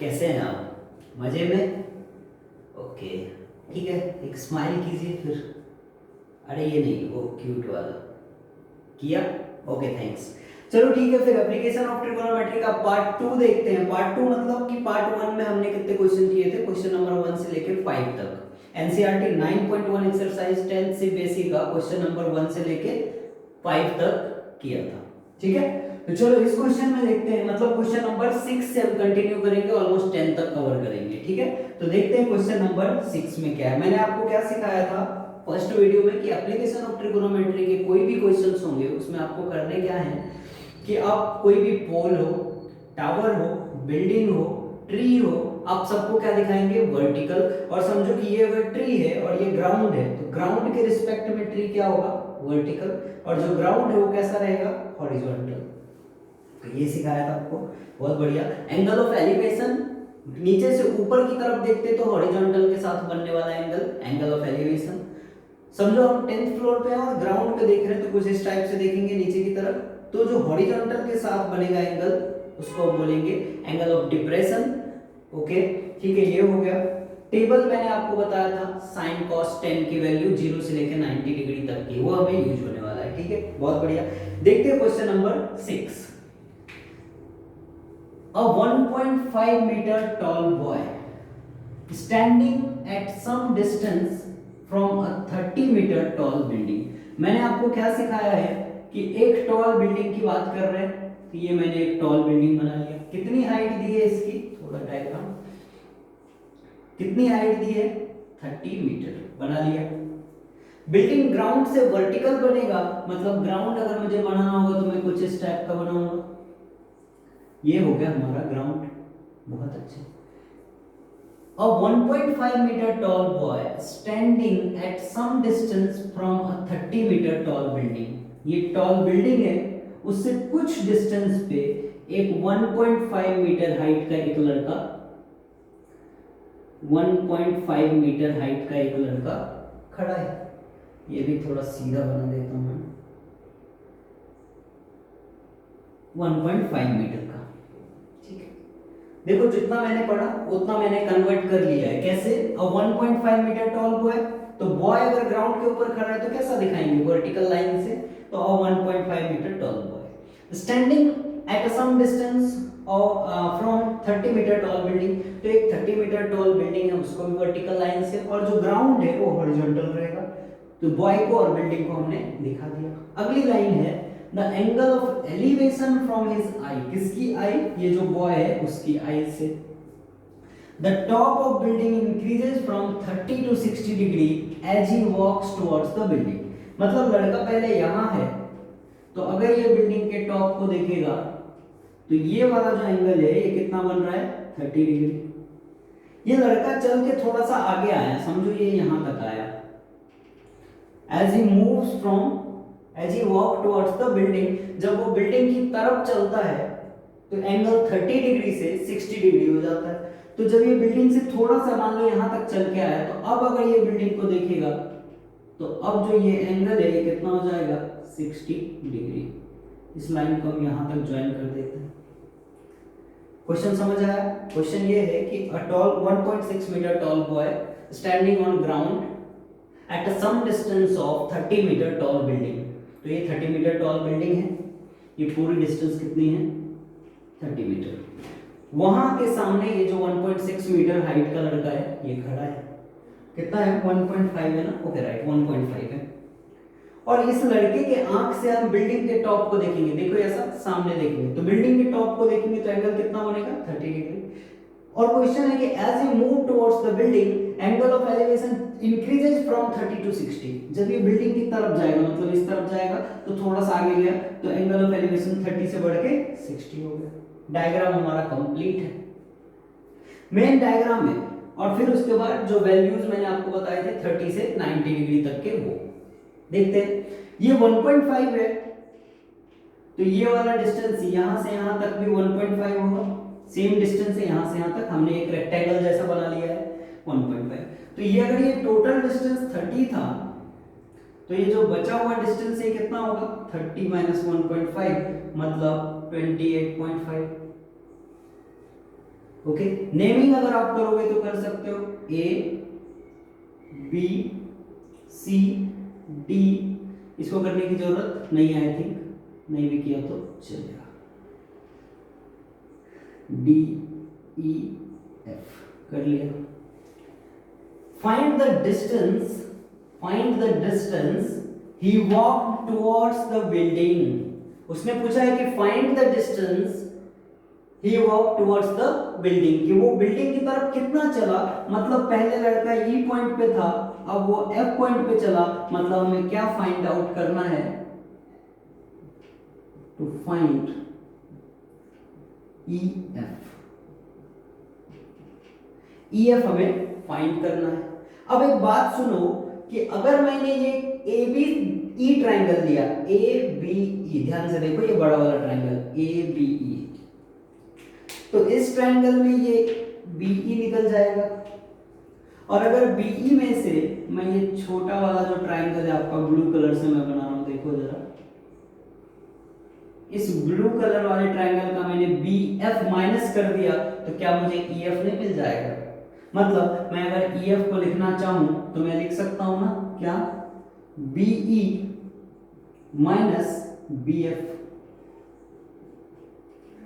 कैसे हैं आप? मजे में? ओके, ठीक है। एक स्माइल कीजिए फिर। अरे ये नहीं, वो क्यूट वाला किया। Okay, thanks. चलो ठीक है, फिर एप्लीकेशन ऑफ ट्रिगोनोमेट्री का पार्ट 2 देखते हैं। पार्ट 2 मतलब कि पार्ट 1 में हमने कितने क्वेश्चन किए थे? क्वेश्चन नंबर 1 से लेकर 5 तक। एनसीईआरटी 9.1 एक्सरसाइज 10 से बेसिक का क्वेश्चन नंबर 1 से लेके 5 तक किया था। ठीक है, तो चलो इस क्वेश्चन में देखते हैं। मतलब क्वेश्चन नंबर 6 से हम कंटिन्यू करेंगे, ऑलमोस्ट 10 तक कवर करेंगे। ठीक है, तो देखते हैं क्वेश्चन नंबर 6 में क्या है। मैंने आपको क्या सिखाया था फर्स्ट वीडियो में कि एप्लीकेशन ऑफ ट्रिगोनोमेट्री के कोई भी क्वेश्चंस होंगे उसमें आपको करने क्या है कि आप कोई भी पोल हो, टावर हो, बिल्डिंग हो, ट्री हो, आप सबको क्या दिखाएंगे? वर्टिकल। और समझो कि ये अगर ट्री है और ये ग्राउंड है तो ग्राउंड के रिस्पेक्ट में ट्री क्या होगा? वर्टिकल। और जो ग्राउंड है वो कैसा रहेगा? हॉरिजॉन्टल। तो ये सिखाया था आपको, बहुत बढ़िया। एंगल ऑफ एलिवेशन, नीचे से ऊपर की तरफ देखते तो हॉरिजॉन्टल के साथ बनने वाला एंगल, एंगल ऑफ एलिवेशन। समझो हम 10th फ्लोर पे हैं और ग्राउंड पे देख रहे हैं तो कुछ इस टाइप से देखेंगे नीचे की तरफ, तो जो हॉरिजॉन्टल के साथ बनेगा एंगल उसको हम बोलेंगे एंगल ऑफ डिप्रेशन। ओके, ठीक है, ये हो गया। टेबल मैंने आपको बताया था sin cos tan की वैल्यू 0 से लेकर 90 डिग्री तक की, वो हमें यूज होने वाला है। ठीक है, बहुत बढ़िया। देखते हैं question number 6। A 1.5 meter tall boy standing at some distance from a 30 meter tall building। मैंने आपको क्या सिखाया है कि एक टॉल बिल्डिंग की बात कर रहे हैं, तो ये मैंने एक टॉल बिल्डिंग बना लिया। कितनी हाइट दी है इसकी? थोड़ा डायग्राम, कितनी हाइट दी है? 30 मीटर बना लिया। बिल्डिंग ग्राउंड से वर्टिकल बनेगा, मतलब ग्राउंड अगर मुझे बनाना होगा तो मैं कुछ इस टाइप का बनाऊंगा। ये हो गया हमारा ग्राउंड, बहुत अच्छा। A 1.5 meter tall boy standing at some distance from a 30 meter tall building। ये टॉल बिल्डिंग है, उससे कुछ डिस्टेंस पे एक 1.5 मीटर हाइट का एक लड़का, 1.5 मीटर हाइट का एक लड़का खड़ा है। ये भी थोड़ा सीधा बना देता हूं मैं, 1.5 मीटर का। ठीक है, देखो जितना मैंने पढ़ा उतना मैंने कन्वर्ट कर लिया है। कैसे? 1.5 मीटर टॉल बॉय, तो बॉय अगर ग्राउंड के ऊपर खड़ा है तो कैसा दिखाएंगे? वर्टिकल लाइन से। तो 1.5 metre tall boy standing at some distance from 30 metre tall building, तो एक 30 मीटर टॉल बिल्डिंग है उसको भी वर्टिकल लाइन से, और जो ग्राउंड है वो हॉरिजॉन्टल रहेगा। तो बॉय को और बिल्डिंग को हमने दिखा दिया। अगली लाइन है the angle of elevation from his eye. किसकी आई? ये जो बॉय है उसकी आई से। The top of building increases from 30 to 60 degree as he walks towards the building. मतलब लड़का पहले यहां है, तो अगर ये बिल्डिंग के टॉप को देखेगा तो ये वाला जो एंगल है ये कितना बन रहा है? 30 डिग्री। ये लड़का चल के थोड़ा सा आगे आया, समझो ये यहां तक आया। As he moves from, as he walk towards the building, जब वो बिल्डिंग की तरफ चलता है तो एंगल 30 डिग्री से 60 डिग्री हो जाता है। तो जब ये बिल्डिंग से थोड़ा सा मान लो यहाँ तक चल के आया, तो अब अगर ये बिल्डिंग को देखेगा तो अब जो ये एंगल है ये कितना हो जाएगा? 60 डिग्री। इस लाइन को हम यहाँ तक ज्वाइन कर देते हैं। क्वेश्चन समझ आया? क्वेश्चन ये है कि a tall 1.6 metre tall boy standing on ground at some distance of 30 meter tall building। तो ये 30 मीटर टॉल बिल्डिंग है, ये पूरी डिस्टेंस कितनी है? 30 मीटर। वहां के सामने ये जो 1.6 मीटर हाइट का लड़का है ये खड़ा है। कितना है? 1.5 है ना? ओके राइट, 1.5 है। और इस लड़के के आंख से हम बिल्डिंग के टॉप को देखेंगे। देखो ऐसा सामने देखेंगे तो बिल्डिंग के टॉप को देखेंगे तो एंगल कितना बनेगा? 30 डिग्री। और क्वेश्चन है कि as he move towards the building angle of elevation increases from 30 to 60। जब ये बिल्डिंग की तरफ जाएगा, मतलब इस तरफ जाएगा तो थोड़ा सा आगे गया तो एंगल ऑफ एलिवेशन 30 से बढ़ के 60 हो गया। डायग्राम हमारा कंप्लीट है, मेन डायग्राम है। और फिर उसके बाद जो वैल्यूज मैंने आपको बताए थे 30 से 90 डिग्री तक के, वो देखते हैं। ये 1.5 है तो ये वाला डिस्टेंस यहां से यहां तक भी 1.5 होगा। सेम डिस्टेंस है यहां से यहां तक, हमने एक रेक्टेंगल जैसा बना लिया है 1.5। तो ये अगर ये टोटल डिस्टेंस 30 था तो ये जो बचा हुआ डिस्टेंस है कितना होगा? 30 माइनस 1.5 मतलब 28.5। ओके, नेमिंग अगर आप करोगे तो कर सकते हो ए बी सी डी, इसको करने की जरूरत नहीं है, आई थिंक नहीं भी किया तो चलेगा, डी ई एफ कर लिया। Find the distance he walk towards the building. उसने पूछा है कि find the distance he walk towards the building, कि वो बिल्डिंग की तरफ कितना चला, मतलब पहले लड़का ई पॉइंट पे था, अब वो एफ पॉइंट पे चला, मतलब हमें क्या फाइंड आउट करना है, टू फाइंड ई एफ हमें फाइंड करना है। अब एक बात सुनो कि अगर मैंने ये ए बी ई ट्राइंगल लिया, ए बी ई, ध्यान से देखो ये बड़ा वाला ट्राइंगल ए बी ई, तो इस ट्राइंगल में ये बीई निकल जाएगा, और अगर बीई में से मैं ये छोटा वाला जो ट्राइंगल है आपका ब्लू कलर से मैं बना रहा हूं, देखो जरा, इस ब्लू कलर वाले ट्राइंगल का मैंने बी एफ माइनस कर दिया, तो क्या मुझे ई एफ नहीं मिल जाएगा? मतलब मैं अगर ई एफ को लिखना चाहूं तो मैं लिख सकता हूं ना, क्या, बीई माइनस बी एफ,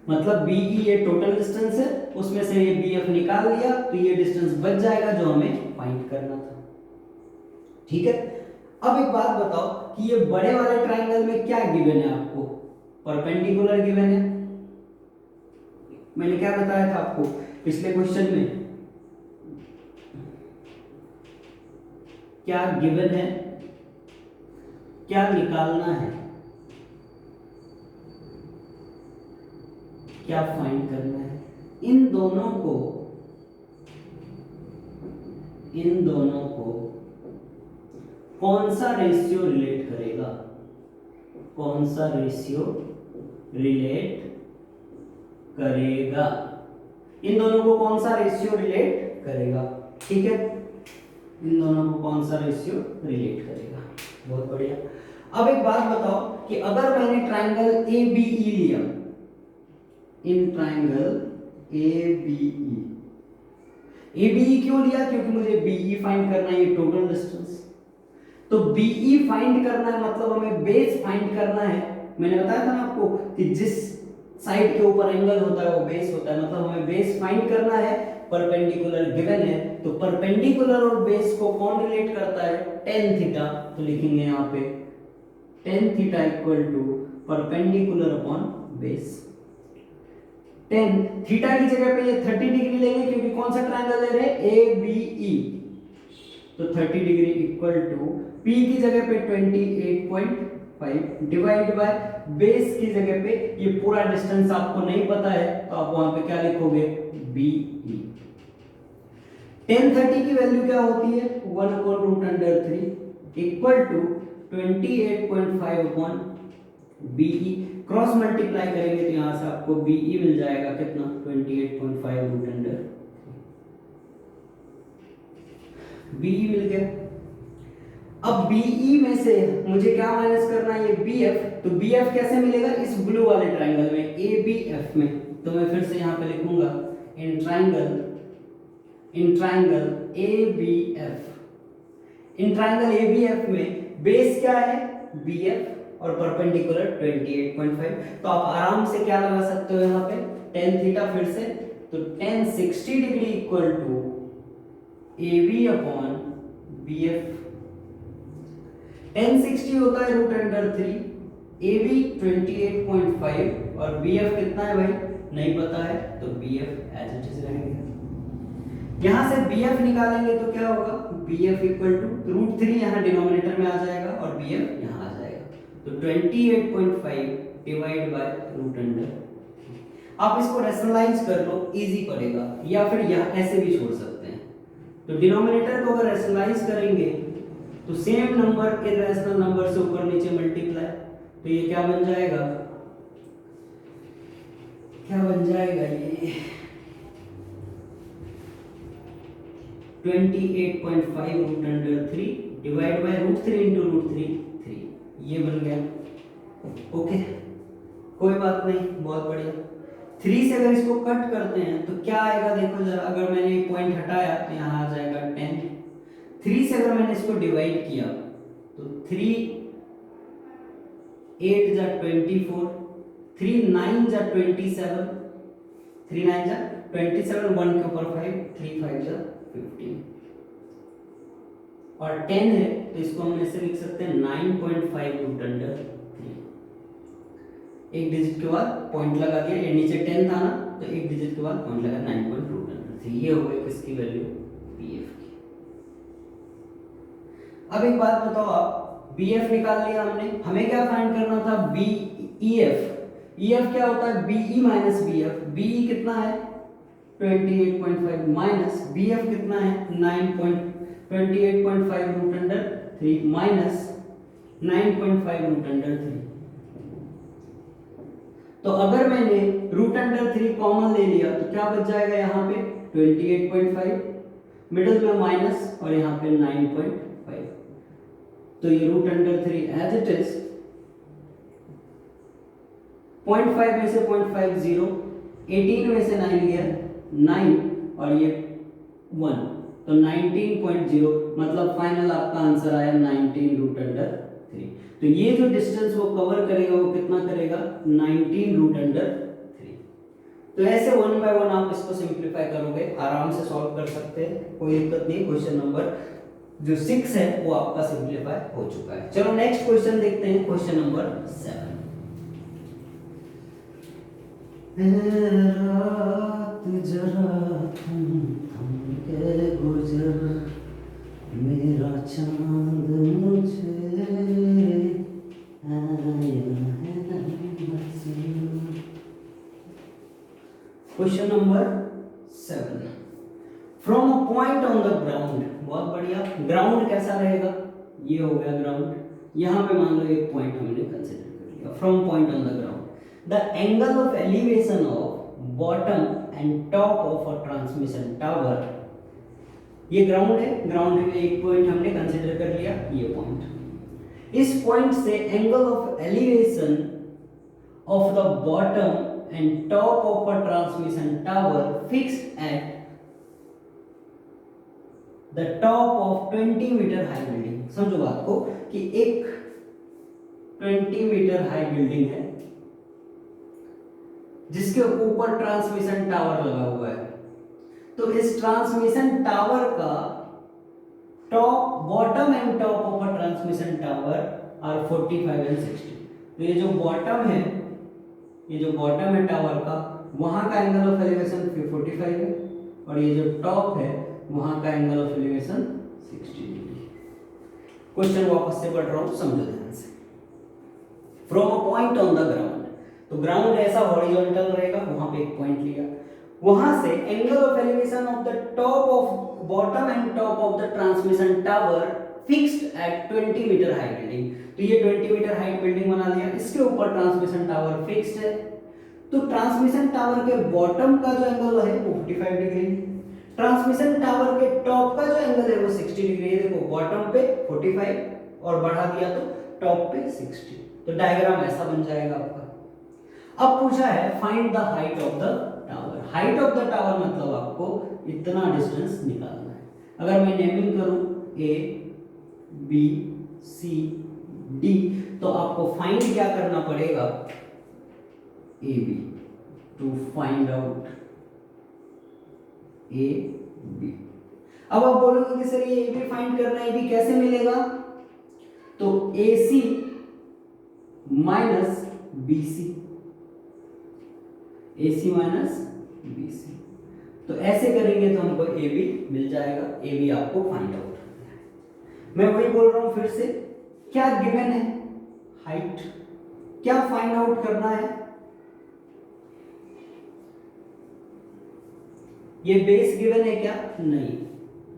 मतलब बीई ये टोटल डिस्टेंस है, उसमें से ये बीएफ निकाल लिया तो ये डिस्टेंस बच जाएगा जो हमें फाइंड करना था। ठीक है, अब एक बात बताओ कि ये बड़े वाले ट्राइंगल में क्या गिवन है आपको, परपेंडिकुलर गिवन है। मैंने क्या बताया था आपको पिछले क्वेश्चन में, क्या गिवन है, क्या निकालना है, क्या फाइंड करना है, इन दोनों को कौन सा रेशियो रिलेट करेगा, कौन सा रेशियो रिलेट करेगा, इन दोनों को कौन सा रेशियो रिलेट करेगा। ठीक है, इन दोनों को कौन सा रेशियो रिलेट करेगा, बहुत बढ़िया। अब एक बात बताओ कि अगर मैंने ट्राइंगल ए बी ई लिया, in triangle A B E क्यों लिया, क्योंकि मुझे बीई फाइंड करना है, ये टोटल डिस्टेंस, तो बीई फाइंड करना है मतलब हमें बेस फाइंड करना है। मैंने बताया था ना आपको कि जिस साइड के ऊपर एंगल होता है वो बेस होता है, मतलब हमें बेस फाइंड करना है, परपेंडिकुलर गिवन है, तो परपेंडिकुलर और बेस को कौन रिलेट करता है, tan थीटा, तो लिखेंगे यहाँ पे tan theta equal to perpendicular upon base. tan theta की जगह पे ये 30 डिग्री लेंगे क्योंकि कौन सा ट्रायंगल ले रहे हैं, ए बी ई, तो 30 डिग्री इक्वल टू p की जगह पे 28.5 डिवाइड बाय बेस की जगह पे ये पूरा डिस्टेंस आपको नहीं पता है तो आप वहां पे क्या लिखोगे, बी ई। tan 30 की वैल्यू क्या होती है, 1/√3 equal to 28.5 upon BE. Cross multiply करेंगे तो यहां से आपको बीई मिल जाएगा कितना, 28.5√3 बीई मिल गया। अब बीई में से मुझे क्या माइनस करना है, ये बीएफ, तो बीएफ कैसे मिलेगा, इस ब्लू वाले ट्रायंगल में एबीएफ में, तो मैं फिर से यहां पे लिखूंगा in triangle ABF, in triangle ABF में बेस क्या है, बीएफ और परपेंडिकुलर 28.5, तो आप आराम से क्या लगा सकते हो यहाँ पे tan थीटा, फिर से तो tan 60 degree equal to AB upon BF। tan 60 होता है √3, AB 28.5 और BF कितना है भाई नहीं पता है, तो BF एज इट इज रहेगा। यहां से BF निकालेंगे तो क्या होगा, BF इक्वल टू √3 यहाँ डिनोमिनेटर में आ जाएगा और BF यहाँ आ जाएगा, तो 28.5 डिवाइड बाय √3। आप इसको रैशनलाइज कर लो, इजी पड़ेगा, या फिर यहाँ ऐसे भी छोड़ सकते हैं। तो डिनोमिनेटर को अगर रैशनलाइज करेंगे तो सेम नंबर इररेशनल नंबर से ऊपर नीचे मल्टीप्लाई, तो ये क्या बन जाएगा, क्या बन जाएगा ये 28.5√3 डिवाइड बाय √3 इंटू √3 3, ये बन गया। ओके कोई बात नहीं, बहुत बढ़िया। 3 से अगर इसको कट करते हैं तो क्या आएगा, देखो जरा, अगर मैंने एक पॉइंट हटाया तो यहाँ आ जाएगा 10। 3 से अगर मैंने इसको डिवाइड किया तो 3 8 जा 24, 3 9 जा 27, 3 9 जा 27, 1 के ऊपर 5, 3 5 जा 15 और 10 है तो इसको हम ऐसे लिख सकते हैं 9.5 रूट अंडर 3। एक डिजिट के बाद पॉइंट लगा दिया, ये नीचे 10 था ना, तो एक डिजिट के बाद पॉइंट लगा 9.3। ये हो गई किसकी वैल्यू, BF की। अब एक बात बताओ आप, BF निकाल लिया हमने, हमें क्या फाइंड करना था, BEF। EF क्या होता है, BE माइनस BF। BE कितना है 28.5 माइनस BF कितना है 28.5 root under 3 minus 9.5 root under 3। तो अगर मैंने रूट अंडर 3 कॉमन ले लिया तो क्या बच जाएगा, यहाँ पे 28.5, मिडिल में माइनस और यहाँ पे 9.5। तो ये root under 3 as it is 0.5 में से 0.50, 18 में से 9 गया 9 और ये 1, तो 19.0, मतलब फाइनल आपका आंसर आया 19 रूट अंडर 3। तो ये जो डिस्टेंस वो कवर करेगा वो कितना करेगा, 19 रूट अंडर 3। तो ऐसे 1 बाय 1 आप इसको सिंप्लीफाई करोगे, आराम से सॉल्व कर सकते हैं, कोई दिक्कत नहीं। क्वेश्चन नंबर जो 6 है वो आपका सिंप्लीफाई हो चुका है। चलो नेक्स्ट क्वेश्चन देखते हैं, क्वेश्चन नंबर 7। रात जरा थम के गुजर, मेरा चांद मुझे आया है नसीब। Question number 7, from a point on the ground. बहुत बढ़िया, ग्राउंड कैसा रहेगा, ये हो गया ग्राउंड, यहां पे मान लो एक पॉइंट हमने कंसीडर कर लिया, from point on the ground the angle of elevation of bottom and top of a transmission tower. ये ग्राउंड है, ग्राउंड में एक पॉइंट हमने कंसीडर कर लिया, ये पॉइंट। इस पॉइंट से angle of elevation of the bottom and top of a transmission tower fixed at the top of 20 metre high building. समझो बात को कि एक 20 मीटर हाई बिल्डिंग है जिसके ऊपर ट्रांसमिशन टावर लगा हुआ है। तो इस ट्रांसमिशन टावर का top, bottom and top of a transmission tower are 45 and 60। तो ये जो बॉटम है, ये जो बॉटम है टावर का, वहां का एंगल ऑफ एलिवेशन 45 है और ये जो टॉप है वहां का angle of elevation 60 degree. Question वापस से पढ़ रहा हूं, समझो ध्यान से। From a point on the ground, तो ग्राउंड ऐसा हॉरिजॉन्टल रहेगा, वहां पे एक पॉइंट लिया, वहां से angle of elevation of the top of bottom and top of the transmission tower fixed at 20 metre high building. तो ये 20 मीटर हाइट बिल्डिंग बना लिया, इसके ऊपर ट्रांसमिशन टावर फिक्स्ड है। तो ट्रांसमिशन टावर के बॉटम का जो एंगल है वो 45 डिग्री, ट्रांसमिशन टावर के टॉप का जो एंगल है वो 60 डिग्री है। देखो बॉटम पे 45 और बढ़ा दिया तो टॉप पे 60। तो डायग्राम ऐसा बन जाएगा आपका। अब पूछा है find the height of the tower. Height of the tower मतलब आपको इतना डिस्टेंस निकालना है। अगर मैं नेमिंग करूं A B C D, तो आपको फाइंड क्या करना पड़ेगा, AB, to find out AB। अब आप बोलोगे कि सर ये AB फाइंड करना है, AB कैसे मिलेगा, तो AC minus BC, AC minus BC। तो ऐसे करेंगे तो हमको AB मिल जाएगा। AB आपको फाइंड आउट करना है। मैं वही बोल रहा हूं फिर से, क्या गिवन है, हाइट, क्या फाइंड आउट करना है, ये बेस गिवन है क्या, नहीं,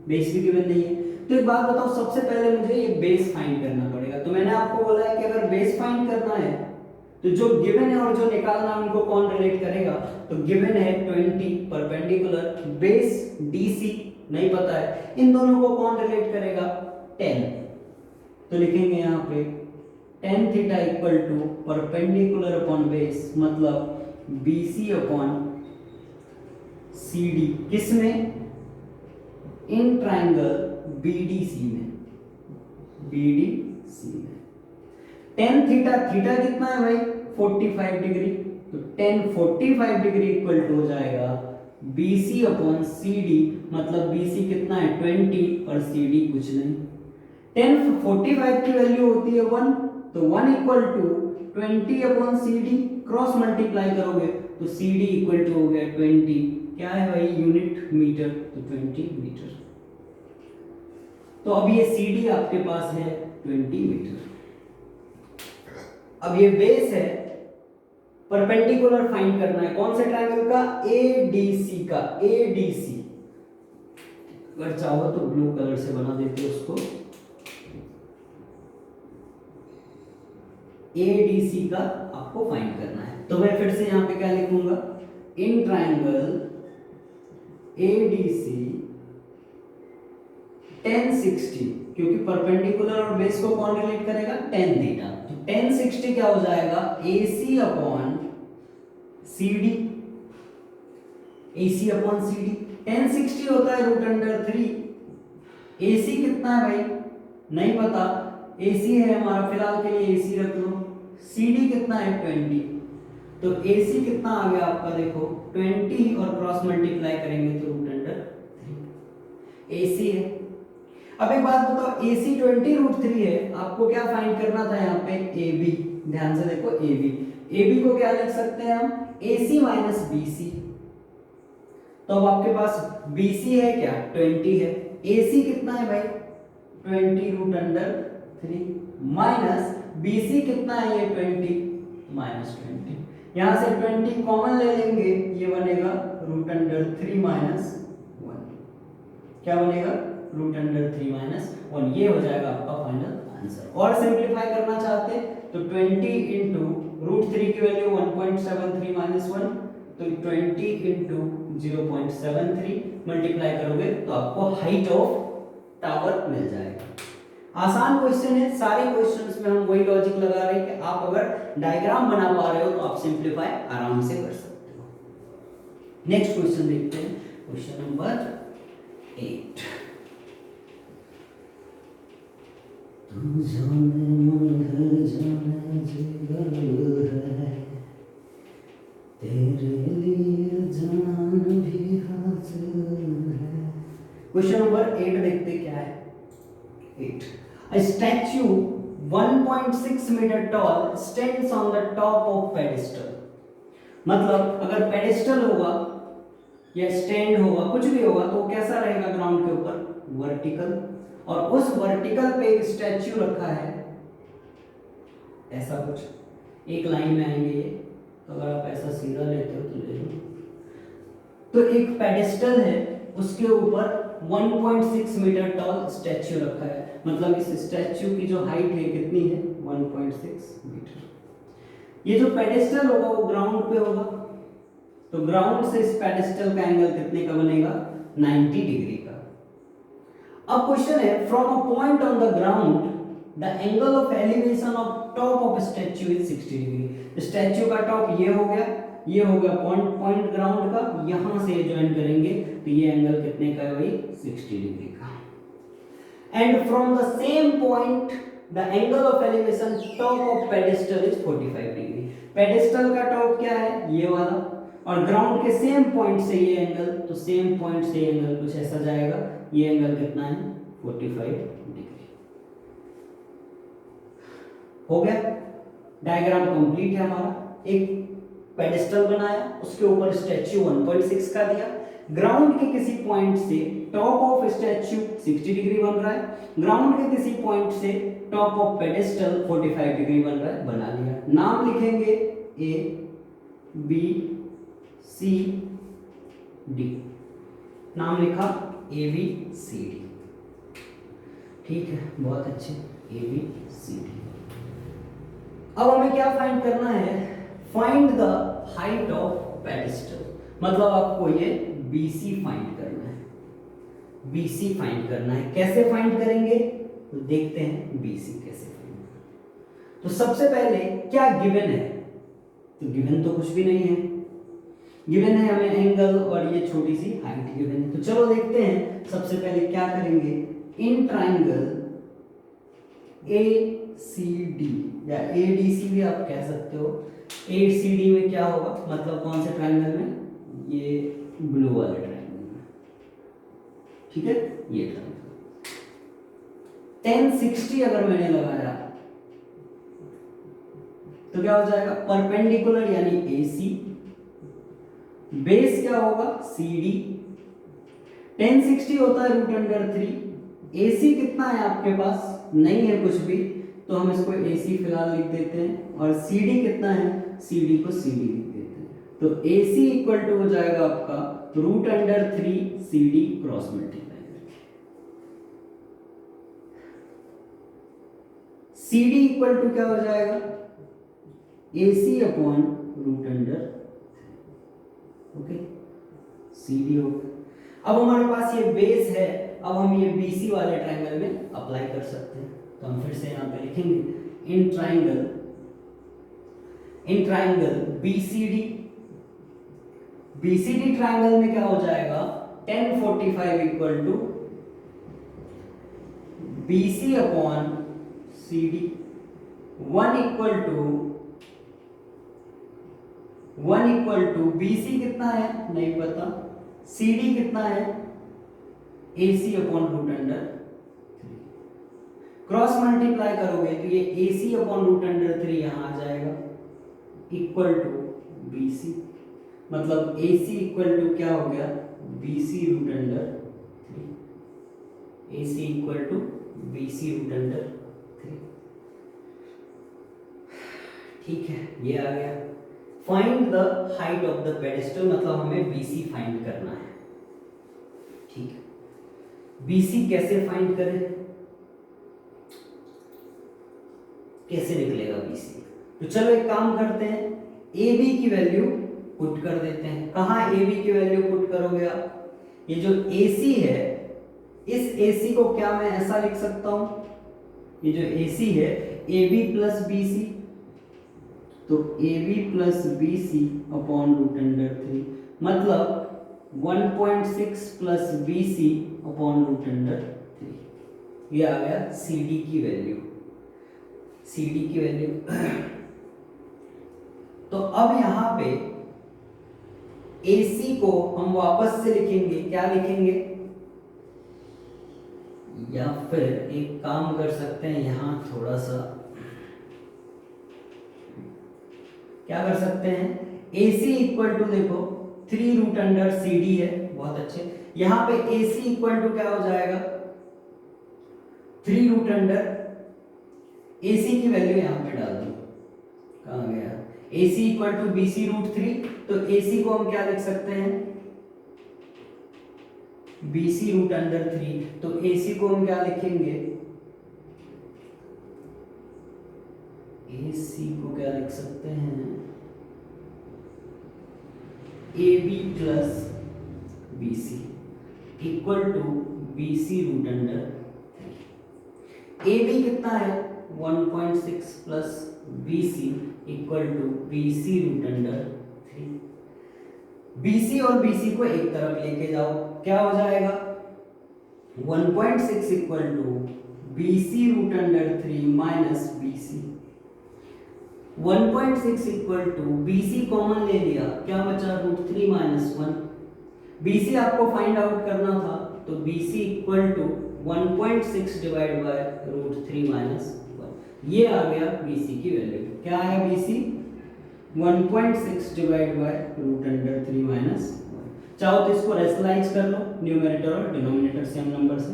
बेस भी गिवन नहीं है। तो एक बात बताओ, सबसे पहले मुझे ये बेस फाइंड करना पड़ेगा। तो मैंने आपको बोला है कि अगर बेस फाइंड करना है तो जो गिवन है और जो निकालना है उनको कौन रिलेट करेगा, तो गिवन है 20 परपेंडिकुलर, बेस DC नहीं पता है, इन दोनों को कौन रिलेट करेगा, 10। तो लिखेंगे यहाँ पे tan theta equal to perpendicular upon base, मतलब BC अपॉन CD किसमें? इन ट्राइंगल BDC में, BDC में। tan थीटा, थीटा कितना है भाई? 45 डिग्री, तो tan 45 डिग्री इक्वल टू हो जाएगा BC अपॉन CD, मतलब BC कितना है 20 और CD कुछ नहीं। tan 45 की वैल्यू होती है 1, तो 1 equal to 20 upon CD, cross multiply करोगे तो CD इक्वल टू हो गया 20, क्या है भाई? यूनिट मीटर, तो 20 मीटर। तो अब ये CD आपके पास है 20 मीटर। अब ये बेस है, परपेंडिकुलर फाइंड करना है कौन से ट्रायंगल का? ADC का, ADC। अगर चाहो तो ब्लू कलर से बना देते हो उसको। ADC का आपको फाइंड करना है, तो मैं फिर से यहां पे क्या लिखूंगा? इन ट्रायंगल ADC tan 60, क्योंकि परपेंडिकुलर और बेस को कौन रिलेट करेगा? tan theta. तो tan 60 क्या हो जाएगा? AC upon CD, AC upon CD। tan 60 होता है √3। AC कितना है भाई? नहीं पता, AC है हमारा, फिलहाल के लिए AC रख लो। CD कितना है? 20। तो AC कितना आ गया आपका? देखो 20 और क्रॉस मल्टीप्लाई करेंगे तो √3 AC है। अब एक बात बताओ, AC 20√3 है, आपको क्या फाइंड करना था यहाँ पे? AB। ध्यान से देखो AB को क्या लिख सकते हैं हम? AC minus BC। तो अब आपके पास BC है क्या? 20 है। AC कितना है भाई? 20√3 माइनस BC कितना है? ये 20 माइनस 20। यहां से 20 कॉमन ले लेंगे, ये बनेगा √3 माइनस 1। क्या बनेगा? √3 माइनस 1। ये हो जाएगा आपका फाइनल आंसर। और सिंपलीफाई करना चाहते तो 20 इंटू √3 की वैल्यू 1.73 माइनस 1, तो 20 इंटू 0.73 मल्टीप्लाई करोगे तो आपको हाइट ऑफ टावर मिल जाएगा। आसान क्वेश्चन है, सारे क्वेश्चंस में हम वही लॉजिक लगा रहे हैं कि आप अगर डायग्राम बना पा रहे हो तो आप सिंपलीफाई आराम से कर सकते हो। नेक्स्ट क्वेश्चन देखते हैं, क्वेश्चन नंबर 8। तू जाने मन है, जाने जिगर है, तेरे लिए जान भी हाजिर है। क्वेश्चन नंबर 8 देखते क्या है। 8. A statue 1.6 meter tall stands on the top of pedestal. मतलब अगर पेडिस्टल होगा या स्टैंड होगा, कुछ भी होगा, तो वो कैसा रहेगा? ग्राउंड के ऊपर वर्टिकल। और उस वर्टिकल पे एक स्टैच्यू रखा है, ऐसा कुछ एक लाइन में आएंगे ये, तो अगर आप ऐसा सीधा लेते हो तो ले लो। तो एक पेडिस्टल है, उसके ऊपर 1.6 मीटर टॉल स्टैच्यू रखा है, मतलब इस स्टैच्यू की जो हाइट है कितनी है? 1.6 मीटर। ये जो पेडिस्टल होगा वो ग्राउंड पे होगा, तो ग्राउंड से इस पेडिस्टल का एंगल कितने का बनेगा? 90 डिग्री का। अब क्वेश्चन है, from a point on the ground the angle of elevation of top of statue is 60 degree. Statue का टॉप ये हो गया, ये हो गया पॉइंट ग्राउंड का, यहां से ज्वाइन करेंगे तो ये एंगल कितने का है भाई? 60 डिग्री का। And from the same point the angle of elevation top of pedestal is 45 degree. Pedestal का टॉप क्या है? ये वाला, और ग्राउंड के सेम पॉइंट से ये एंगल, तो सेम पॉइंट से एंगल कुछ ऐसा जाएगा, ये एंगल कितना है? 45 डिग्री। हो गया, डायग्राम कंप्लीट है हमारा। एक पेडिस्टल बनाया, उसके ऊपर स्टैच्यू 1.6 का दिया, ग्राउंड के किसी पॉइंट से टॉप ऑफ स्टैच्यू 60 डिग्री बन रहा है, ग्राउंड के किसी पॉइंट से टॉप ऑफ पेडिस्टल 45 डिग्री बन रहा है, बना लिया। नाम लिखेंगे ए बी सी डी, नाम लिखा ए बी सी डी। ठीक है, बहुत अच्छे, ए बी सी डी। अब हमें क्या फाइंड करना है? Find the height of pedestal, मतलब आपको ये BC फाइंड करना है। BC फाइंड करना है, कैसे फाइंड करेंगे? तो देखते हैं BC कैसे फाइंड। तो सबसे पहले क्या गिवन है? तो गिवन तो कुछ भी नहीं है, गिवन है हमें एंगल और ये छोटी सी हाइट गिवन है। तो चलो देखते हैं, सबसे पहले क्या करेंगे, इन ट्राइंगल ACD या ADC भी आप कह सकते हो, ACD में क्या होगा, मतलब कौन से ट्राइंगल में, ये ब्लू वाले ट्राइंगल में, ठीक है, ये ट्राइंगल 1060 अगर मैंने लगाया तो क्या हो जाएगा, परपेंडिकुलर यानी AC, बेस क्या होगा CD, 1060 होता है √3, AC कितना है आपके पास, नहीं है कुछ भी, तो हम इसको AC फिलहाल लिख देते हैं, और CD कितना है, CD को CD लिख देते हैं। तो AC इक्वल टू हो जाएगा आपका √3 CD क्रॉस मल्टीप्लाई करके, CD इक्वल टू क्या हो जाएगा, AC अपॉन √3, ओके, CD हो गया। अब हमारे पास ये बेस है, अब हम ये BC वाले ट्राइंगल में अप्लाई कर सकते हैं। तो हम फिर से यहाँ पे लिखेंगे इन ट्राइंगल BCD ट्राइंगल में क्या हो जाएगा, 1045 equal to BC upon CD, 1 equal to BC कितना है नहीं पता, CD कितना है, AC अपॉन √3, क्रॉस मल्टीप्लाई करोगे तो ये AC अपॉन √3 यहां आ जाएगा, इक्वल टू BC, मतलब AC इक्वल टू क्या हो गया, BC √3, AC equal to BC √3, ठीक है, ये आ गया। Find the height of the pedestal, मतलब हमें BC फाइंड करना है, ठीक है। BC कैसे फाइंड करें, कैसे निकलेगा BC, तो चलो एक काम करते हैं, AB की वैल्यू पुट कर देते हैं। कहाँ AB की वैल्यू पुट करोगे आप, ये जो AC है, इस AC को क्या मैं ऐसा लिख सकता हूं, ये जो AC है AB प्लस BC, तो AB प्लस BC अपॉन √3, मतलब 1.6 प्लस BC अपॉन √3, ये आ गया CD की वैल्यू, CD की वैल्यू। तो अब यहां पे AC को हम वापस से लिखेंगे, क्या लिखेंगे, या फिर एक काम कर सकते हैं, यहां थोड़ा सा क्या कर सकते हैं, AC इक्वल टू देखो 3√CD है, बहुत अच्छे, यहां पे AC इक्वल टू क्या हो जाएगा, 3√, AC की वैल्यू यहां पे डाल दो, कहां गया, AC इक्वल टू BC √3, तो AC को हम क्या लिख सकते हैं, BC √3, तो AC को हम क्या लिखेंगे, AC को क्या लिख सकते हैं, AB plus BC equal to BC √3, AB कितना है 1.6 plus BC equal to BC √3, BC और BC को एक तरफ लेके जाओ, क्या हो जाएगा, 1.6 equal to BC √3 minus BC, 1.6 equal to BC common ले लिया, क्या बचा, √3 माइनस 1, BC आपको फाइंड आउट करना था, तो BC equal to 1.6 divide by √3 minus 1, ये आ गया BC की वैल्यू, क्या आया BC, 1.6 डिवाइड बाय √3 माइनस 1। चाहो तो इसको रेशनलाइज कर लो, न्यूमरेटर और डिनोमिनेटर सेम नंबर से,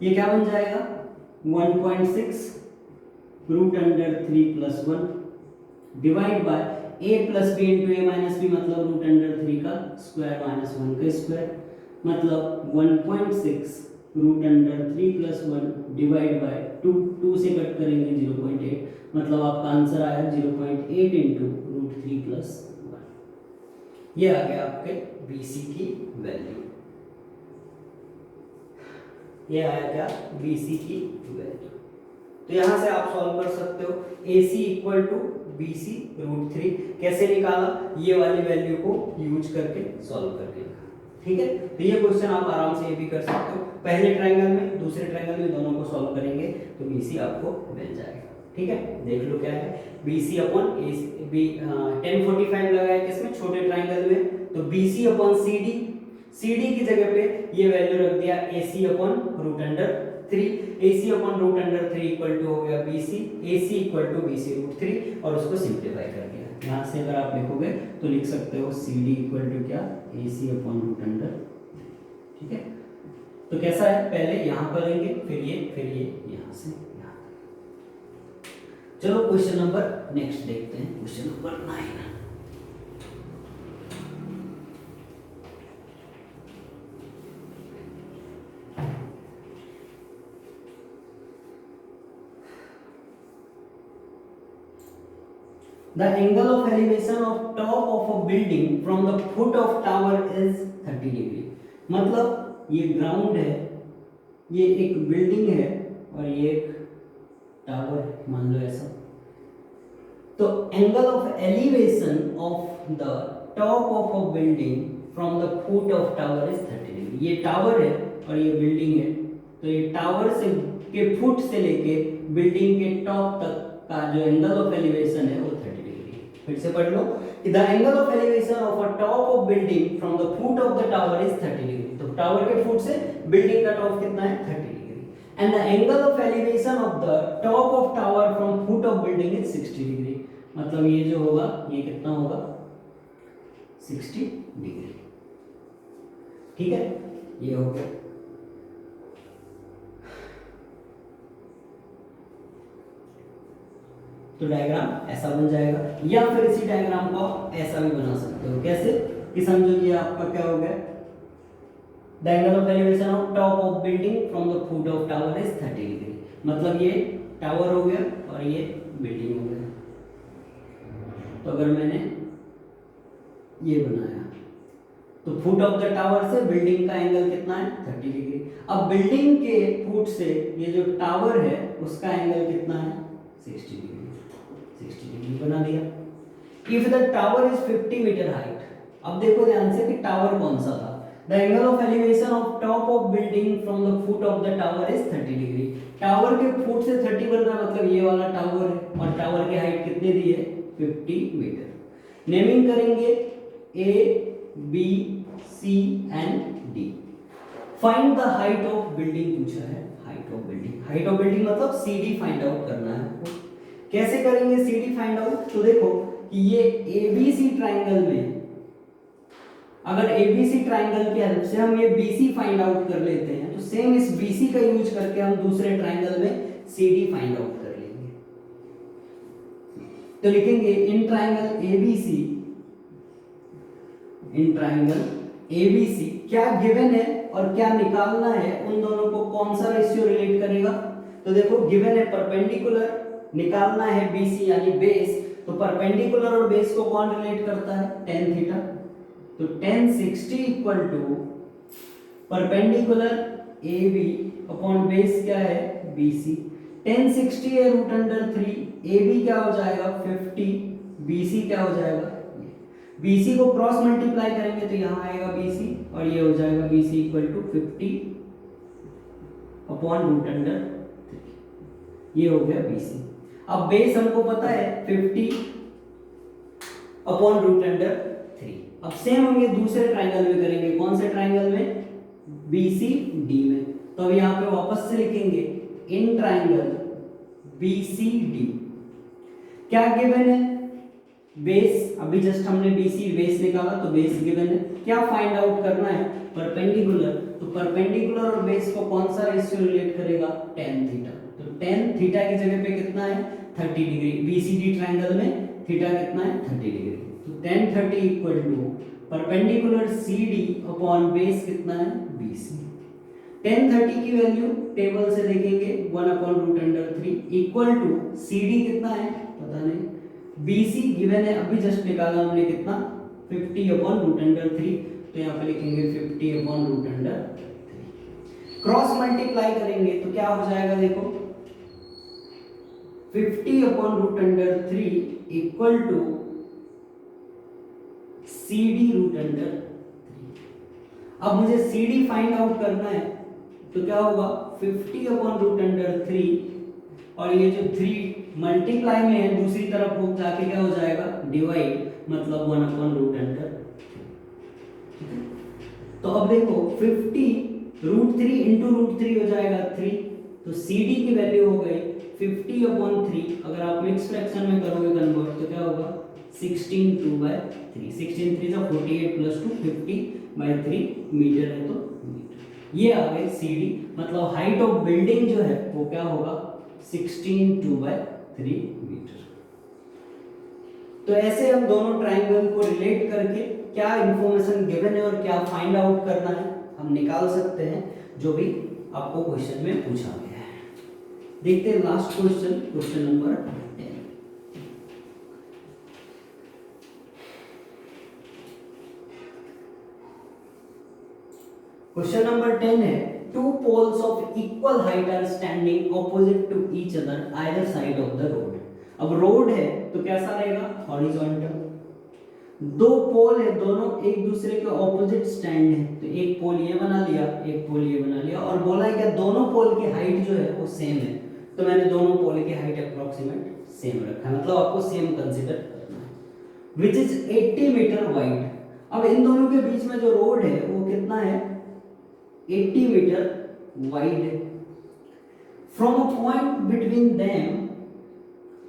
ये क्या बन जाएगा, 1.6 √3 plus 1 divide by a plus B into A minus B, मतलब √3 का स्क्वायर माइनस 1 का स्क्वायर, मतलब 1.6 √3 प्लस 1 डिवाइड बाय 2 से कट करेंगे 0.8, मतलब आपका आंसर आया 0.8 इंटू √3 प्लस 1, ये आ गया आपके BC की वैल्यू, ये आया क्या, BC की वैल्यू। तो यहां से आप सॉल्व कर सकते हो, AC इक्वल टू BC √3। कैसे निकाला? ये वाली वैल्यू को यूज करके सॉल्व करके। ठीक है, तो ये क्वेश्चन आप आराम से ये भी कर सकते हो। पहले ट्रायंगल में, दूसरे ट्रायंगल में, दोनों को सॉल्व करेंगे तो BC आपको मिल जाएगा। ठीक है, देख लो क्या है, BC अपॉन 1045 लगाया किसमें? छोटे ट्रायंगल में, तो BC अपॉन CD की जगह पे ये वैल्यू रख दिया AC upon √3। AC upon √3 equal to हो गया BC, AC equal to BC √3 और उसको सिंप्लीफाई कर दिया। यहाँ से अगर आप लिखोगे तो लिख सकते हो CD इक्वल टू क्या? AC upon √3। ठीक है, तो कैसा है, पहले यहाँ करेंगे फिर ये यहाँ से यहाँ। चलो क्वेश्चन नंबर नेक्स्ट देखते हैं, question number 9। The angle of elevation of top of a building from the foot of tower is 30 degree। मतलब ये ग्राउंड है, ये एक बिल्डिंग है और ये एक टावर है, मान लो ऐसा। तो angle of elevation of the top of a building from the foot of tower is 30 degree. ये टावर है और ये बिल्डिंग है, तो ये टावर से के फुट से लेके बिल्डिंग के टॉप तक का जो एंगल ऑफ एलिवेशन है वो 30 डिग्री। फिर से पढ़ लो, the angle of elevation of a top of building from the foot of the tower is 30 degree. तो टावर के फुट से बिल्डिंग का टॉप कितना है? 30 degree. And the angle of elevation of the top of tower from foot of building is 60 degree. मतलब ये जो होगा ये कितना होगा? 60 डिग्री। ठीक है, ये हो गया। तो डायग्राम ऐसा बन जाएगा, या फिर इसी डायग्राम को ऐसा भी बना सकते हो। कैसे कि समझो ये आपका क्या हो गया, the angle of elevation of top of building from the foot of tower is 30 degree. मतलब ये टावर हो गया और ये बिल्डिंग हो गया। तो अगर मैंने ये बनाया तो फुट ऑफ द टावर से बिल्डिंग का एंगल कितना है? 30 डिग्री। अब बिल्डिंग के फुट से ये जो टावर है उसका एंगल कितना है? 60 डिग्री। 60 डिग्री बना दिया। If the tower is 50 metre height, अब देखो ध्यान से कि टावर कौन सा था। The angle of elevation of top of building from the foot of the tower is 30 degree. Tower के फुट से 30 बन रहा, मतलब ये वाला टावर है और टावर की हाइट कितनी दी है? 50 मीटर। नेमिंग करेंगे A, B, C and D। Find the height of building पूछा है, height of building. Height of building मतलब CD फाइंड आउट करना है आपको। कैसे करेंगे CD फाइंड आउट? तो देखो कि ये ABC ट्रायंगल में, अगर ABC ट्रायंगल की हेल्प से हम ये BC फाइंड आउट कर लेते हैं, तो सेम इस BC का यूज करके हम दूसरे ट्रायंगल में CD फाइंड आउट कर लेंगे। तो लिखेंगे इन ट्रायंगल ABC क्या गिवन है और क्या निकालना है, उन दोनों को कौन सा रेशियो रिलेट करेगा? तो देखो गिवन है परपेंडिकुलर, निकालना है BC यानी बेस, तो परपेंडिकुलर और बेस को कौन रिलेट करता है? tan theta. तो tan 60 equal to perpendicular AB upon base क्या है? BC। tan 60 है √3, AB क्या हो जाएगा? 50, BC क्या हो जाएगा? BC को क्रॉस मल्टीप्लाई करेंगे तो यहाँ आएगा BC और ये हो जाएगा BC इक्वल टू 50 अपॉन √3। ये हो गया BC। अब बेस हमको पता है 50 अपॉन √3। अब सेम हम ये दूसरे ट्रायंगल में करेंगे। कौन से ट्रायंगल में? BCD में। तो अब यहाँ पे वापस से लिखेंगे इन ट्रायंगल BCD क्या गिवन है? बेस। अभी जस्ट हमने BC बेस निकाला तो बेस गिवन है। क्या फाइंड आउट करना है? परपेंडिकुलर। तो परपेंडिकुलर और बेस को कौन सा रेशियो रिलेट करेगा? tan theta. तो tan थीटा की जगह पे कितना है? 30 डिग्री। BCD ट्रायंगल में थीटा कितना है? 30 डिग्री। तो tan 30 equal to perpendicular CD upon base कितना है? BC। tan 30 की वैल्यू टेबल से देखेंगे 1 अपॉन √3 इक्वल टू CD कितना है? पता नहीं। BC गिवन है, अभी जस्ट निकाला हमने कितना? 50 अपॉन √3। तो यहाँ पे लिखेंगे 50 अपॉन √3। क्रॉस मल्टीप्लाई करेंगे तो क्या हो जाएगा? देखो 50/√3 इक्वल टू CD√3। अब मुझे CD फाइंड आउट करना है, तो क्या होगा 50/√3 और ये जो 3 मल्टीप्लाई में है दूसरी तरफ हो जाके क्या हो जाएगा डिवाइड, मतलब 1/√3। तो अब देखो 50√3 इंटू √3 हो जाएगा 3, तो CD की वैल्यू हो गई 50/3। अगर आप मिक्स फ्रैक्शन में करोगे कन्वर्ट तो क्या होगा 16/2/3। 16 3 जा 48 प्लस 2 50/3 मीटर है तो मीटर। ये आ गई CD, मतलब हाइट ऑफ बिल्डिंग जो है वो क्या होगा 16/2/3 मीटर। तो ऐसे हम दोनों ट्राइंगल को रिलेट करके क्या इंफॉर्मेशन गिवन है और क्या फाइंड आउट करना है हम निकाल सकते हैं, जो भी आपको क्वेश्चन में पूछा गया है। देखते हैं last question, question number 10। Question number 10 है, two poles of equal height are standing opposite to each other either side of the road. अब रोड है तो कैसा रहेगा हॉरिजॉन्टल। दो पोल है, दोनों एक दूसरे के ऑपोजिट स्टैंड है, तो एक पोल ये बना लिया, एक पोल ये बना लिया, और बोला है क्या दोनों पोल की हाइट जो है वो सेम है, तो मैंने दोनों पोल की हाइट अप्रोक्सीमेट सेम रखा है, मतलब आपको सेम कंसीडर करना है। Which is 80 metre wide. अब इन दोनों के बीच में जो रोड है वो कितना है 80 मीटर वाइड है। From a point between them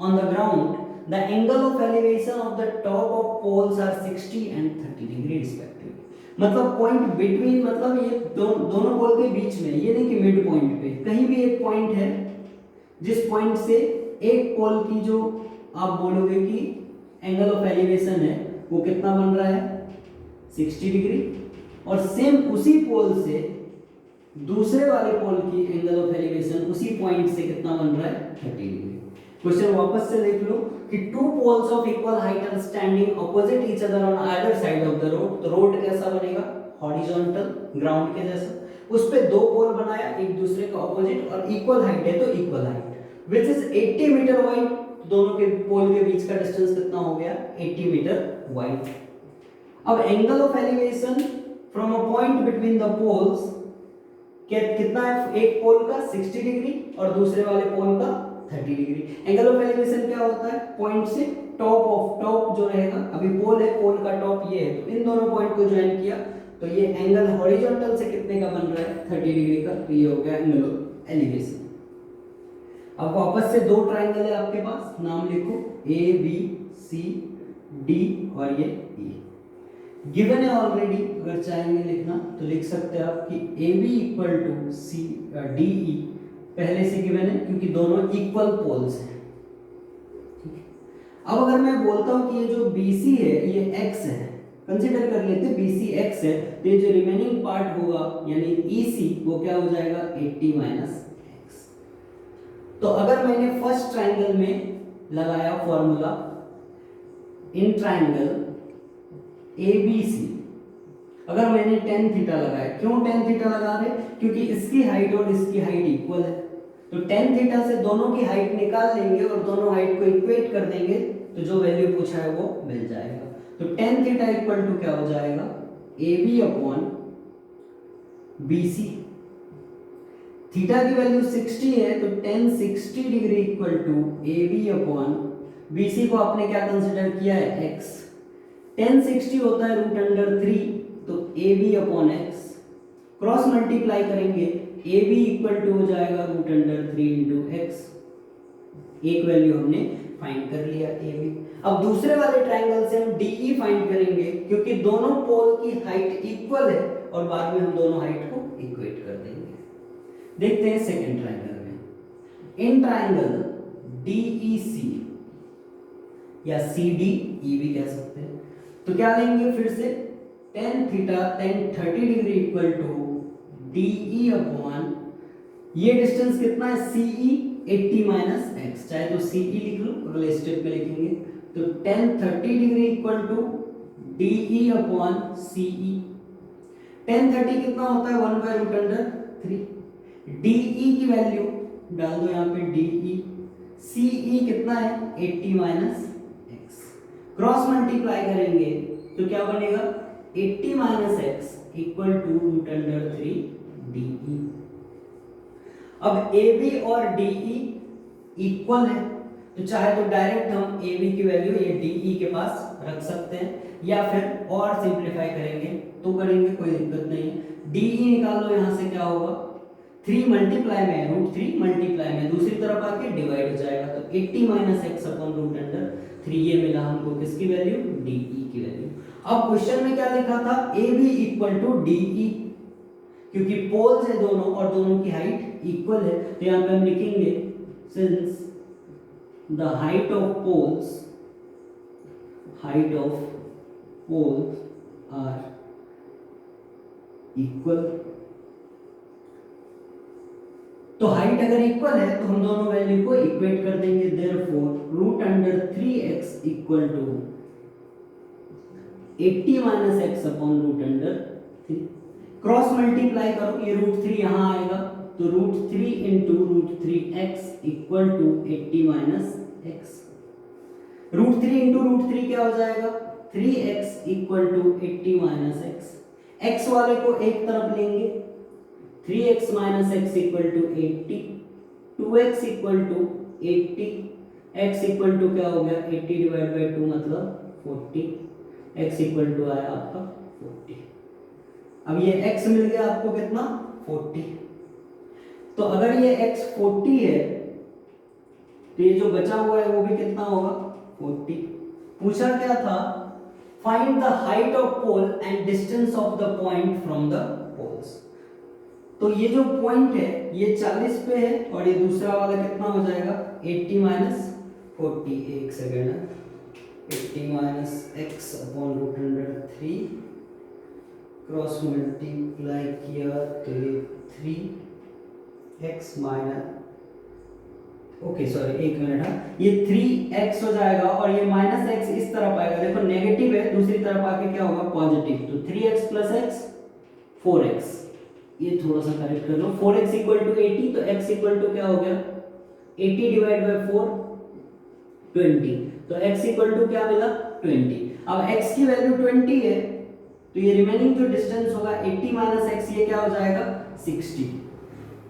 on the ground the angle of elevation of the top of poles are 60 and 30 degree respectively। मतलब पॉइंट बिटवीन मतलब ये दोनों पोल के बीच में, ये नहीं कि मिड पॉइंट पे, कहीं भी एक पॉइंट है जिस पॉइंट से एक पोल की जो आप बोलोगे कि एंगल ऑफ एलिवेशन है वो कितना बन रहा है 60 डिग्री, और सेम उसी पोल से दूसरे वाले पोल की एंगल ऑफ एलिवेशन उसी पॉइंट से कितना बन रहा है 30 डिग्री। क्वेश्चन वापस से देख लो कि two poles of equal height are standing opposite each other on either side of the road. तो रोड कैसा बनेगा हॉरिजॉन्टल, ग्राउंड के जैसा, उस पे दो पोल बनाया एक दूसरे के ऑपोजिट और इक्वल हाइट है तो equal height, which is 80 metre wide. दोनों के पोल के बीच का डिस्टेंस कितना हो गया 80 मीटर वाइड। अब angle of elevation from a point between the poles कितना है, एक पोल का 60 डिग्री और दूसरे वाले पोल का 30 डिग्री। एंगल ऑफ एलिवेशन क्या होता है पॉइंट से टॉप जो रहेगा, अभी पोल है, पोल का टॉप ये है, तो इन दोनों पॉइंट को ज्वाइन किया तो ये एंगल हॉरिजॉन्टल से कितने का बन रहा है 30 डिग्री का, तो ये हो गया एंगल ऑफ एलिवेशन। अब वापस से दो ट्राइंगल है आपके पास, नाम लिखो ए बी सी डी और ये ई। गिवन है ऑलरेडी, अगर चाहेंगे लिखना तो लिख सकते हैं आप कि A B equal to C D E पहले से गिवन है क्योंकि दोनों इक्वल पोल्स हैं। अब अगर मैं बोलता हूं कि ये जो BC है ये x है, कंसीडर कर लेते हैं BC x है, तो ये जो रिमेनिंग पार्ट होगा यानी EC वो क्या हो जाएगा 80 - x। तो अगर मैंने फर्स्ट ट्राइंगल में लगाया फॉर्मूला इन ट्राइंगल ABC, अगर मैंने tan थीटा लगाया, क्यों tan थीटा लगा रहे, क्योंकि इसकी हाइट और इसकी हाइट इक्वल है, तो tan थीटा से दोनों की हाइट निकाल लेंगे और दोनों हाइट को इक्वेट कर देंगे तो जो वैल्यू पूछा है वो मिल जाएगा। तो tan थीटा इक्वल टू क्या हो जाएगा AB अपॉन BC। थीटा की वैल्यू 60 है तो tan 60 degree equal to AB upon BC को आपने क्या कंसीडर किया है x। tan 60 होता है √3, तो AB upon x cross multiply करेंगे AB इक्वल टू हो जाएगा √3 इंटू x। एक वैल्यू हमने फाइंड कर लिया AB। अब दूसरे वाले ट्राइंगल से हम DE फाइंड करेंगे क्योंकि दोनों पोल की हाइट इक्वल है और बाद में हम दोनों हाइट को इक्वेट कर देंगे। देखते हैं सेकंड ट्राइंगल में, इन ट्राइंगल DEC या CDE भी कह सकते हैं, तो क्या लेंगे फिर से tan theta tan 30 degree equal to DE upon ये डिस्टेंस कितना है CE 80 - x, चाहे तो CE लिख लो, अगले स्टेप में लिखेंगे तो tan 30 degree equal to DE upon CE। tan 30 कितना होता है 1/√3। DE की वैल्यू डाल दो यहाँ पे DE CE कितना है 80 माइनस एक्स, क्रॉस मल्टीप्लाई करेंगे तो क्या बनेगा 80 minus x equal to root under 3 DE। अब AB और DE इक्वल है तो चाहे तो डायरेक्ट हम AB की वैल्यू ये DE के पास रख सकते हैं या फिर और सिंप्लीफाई करेंगे तो करेंगे, कोई दिक्कत नहीं है। DE निकाल लो, यहाँ से क्या होगा 3 मल्टीप्लाई में रूट 3 मल्टीप्लाई में दूसरी तरफ आके डिवाइड हो जाएगा तो 80 minus x upon root under 3 ये मिला हमको किसकी वैल्यू DE की वैल्यू। अब क्वेश्चन में क्या लिखा था AB इक्वल टू DE, क्योंकि पोल्स है दोनों और दोनों की हाइट इक्वल है तो यहाँ पे हम लिखेंगे since the height of poles are equal, तो हाइट अगर इक्वल है तो हम दोनों वैल्यू को इक्वेट कर देंगे, therefore root under 3x equal to 80 minus x upon root under 3। Cross multiply करो, ये रूट 3 यहां आएगा तो root 3 into root 3x equal to 80 minus x. Root 3 into root 3 क्या हो जाएगा 3x equal to 80 minus x. X वाले को एक तरफ लेंगे 3x minus x equal to 80, 2x equal to 80, x equal to क्या हो गया 80 डिवाइड बाई 2 मतलब 40, x इक्वल टू आया आपका 40। अब ये x मिल गया आपको कितना 40, तो अगर ये x 40 है तो ये जो बचा हुआ है वो भी कितना होगा 40। पूछा क्या था find the height of pole and distance of the point from the poles. तो ये जो पॉइंट है ये 40 पे है और ये दूसरा वाला कितना हो जाएगा 80 माइनस 40, एक सेकेंड है 80 minus x upon root under 3, cross multiply किया तो 3x माइनस, ओके सॉरी एक मिनट है, ये 3x हो जाएगा और ये माइनस x इस तरफ आएगा, देखो नेगेटिव है दूसरी तरफ आके क्या होगा पॉजिटिव, तो 3x प्लस x 4x, ये थोड़ा सा करेक्ट कर लो 4x इक्वल टू 80 तो x इक्वल टू क्या हो गया 80 डिवाइड बाय 4 20, तो x इक्वल टू क्या मिला 20। अब x की वैल्यू 20 है तो ये रिमेनिंग जो डिस्टेंस होगा 80 माइनस x ये क्या हो जाएगा 60,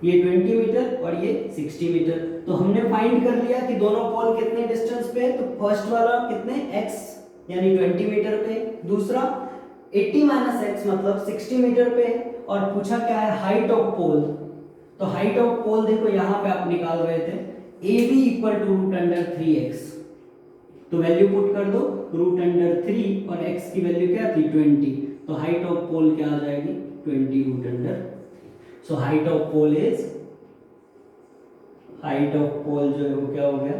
ये 20 मीटर और ये 60 मीटर। तो हमने फाइंड कर लिया कि दोनों पोल कितने डिस्टेंस पे है, तो फर्स्ट वाला कितने x यानी 20 मीटर पे, दूसरा 80 माइनस एक्स मतलब 60 मीटर पे, और पूछा क्या है हाइट ऑफ पोल, तो हाइट ऑफ पोल देखो यहाँ पे आप निकाल रहे थे AB equal to root under 3x, तो वैल्यू पुट कर दो रूट अंडर 3 और x की वैल्यू क्या थी 20, तो हाइट ऑफ पोल क्या आ जाएगी 20 root under. So height of pole is, height of pole जो है वो क्या हो गया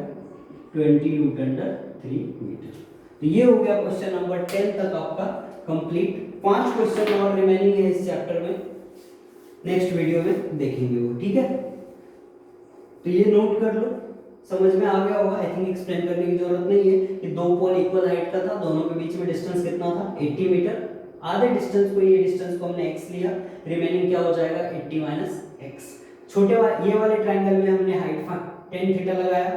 20 रूट अंडर 3 मीटर। तो ये हो गया क्वेश्चन नंबर 10 तक आपका कंप्लीट। 5 क्वेश्चन और रिमेनिंग है इस चैप्टर में, नेक्स्ट वीडियो में देखेंगे वो, ठीक है। तो ये नोट कर लो, समझ में आ गया होगा, आई थिंक एक्सप्लेन करने की जरूरत नहीं है कि दो पोल इक्वल हाइट का था, दोनों के बीच में डिस्टेंस कितना था 80 मीटर, आधे डिस्टेंस को ये डिस्टेंस को हमने x लिया, रिमेनिंग क्या हो जाएगा 80 माइनस x। छोटे वाले ये वाले ट्रायंगल में हमने हाइट tan थीटा लगाया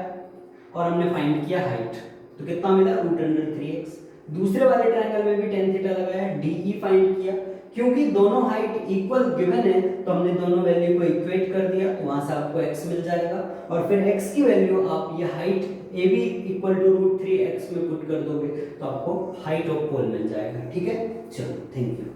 और हमने फाइंड किया हाइट, तो कितना मिला रूट अंडर 3x। दूसरे वाले ट्रायंगल में भी tan थीटा लगाया, DE फाइंड किया, क्योंकि दोनों हाइट इक्वल गिवन है तो हमने दोनों वैल्यू को इक्वेट कर दिया, तो वहां से आपको x मिल जाएगा और फिर x की वैल्यू आप ये height AB equal to root 3x में पुट कर दोगे तो आपको हाइट ऑफ पोल मिल जाएगा, ठीक है। चलो थैंक यू।